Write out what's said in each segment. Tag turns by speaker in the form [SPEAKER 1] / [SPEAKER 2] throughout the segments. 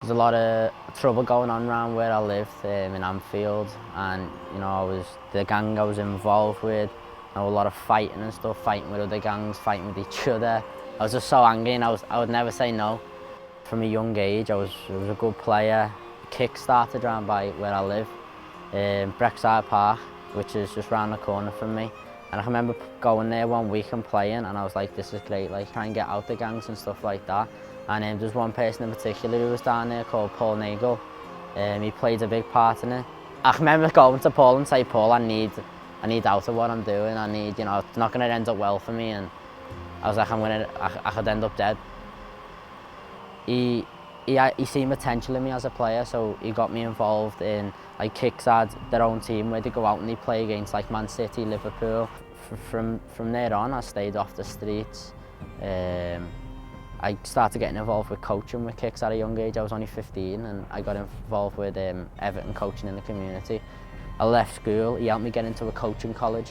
[SPEAKER 1] There's a lot of trouble going on around where I lived in Anfield, and you know, the gang I was involved with, you know, a lot of fighting and stuff, fighting with other gangs, fighting with each other. I was just so angry, and I would never say no. From a young age, I was a good player. Kick started around by where I live, Brexide Park, which is just round the corner from me. And I can remember going there one week and playing, and I was like, this is great, like try and get out the gangs and stuff like that. And there's one person in particular who was down there called Paul Nagel. He played a big part in it. I can remember going to Paul and say, Paul, I need out of what I'm doing. I need, you know, it's not going to end up well for me. And I was like, I could end up dead. He seen potential in me as a player, so he got me involved in, like, Kicks had their own team where they go out and they play against like Man City, Liverpool. From there on, I stayed off the streets. I started getting involved with coaching with Kicks at a young age. I was only 15 and I got involved with Everton coaching in the community. I left school, he helped me get into a coaching college.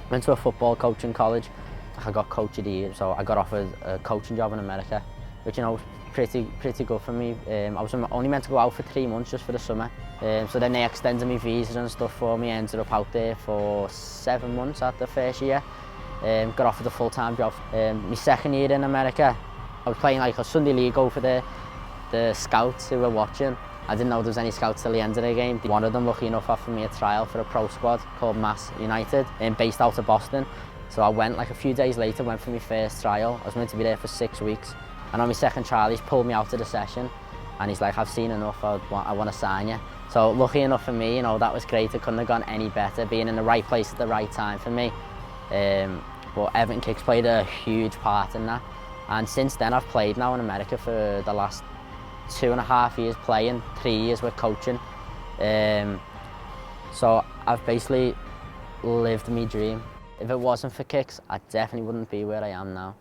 [SPEAKER 1] Went to a football coaching college. I got coach of the year, so I got offered a coaching job in America, which, you know, was pretty good for me. I was only meant to go out for 3 months just for the summer. So then they extended me visas and stuff for me. I ended up out there for 7 months at the first year. Got offered a full-time job. My second year in America, I was playing like a Sunday league over there. The scouts who were watching, I didn't know there was any scouts till the end of the game. One of them, lucky enough, offered me a trial for a pro squad called Mass United, based out of Boston. So I went, like a few days later, went for my first trial. I was meant to be there for 6 weeks. And on my second trial, he's pulled me out of the session and he's like, I've seen enough, I want to sign you. So lucky enough for me, you know, that was great. It couldn't have gone any better, being in the right place at the right time for me. But Everton Kicks played a huge part in that. And since then, I've played now in America for the last 2.5 years playing, 3 years with coaching. So I've basically lived my dream. If it wasn't for Kicks, I definitely wouldn't be where I am now.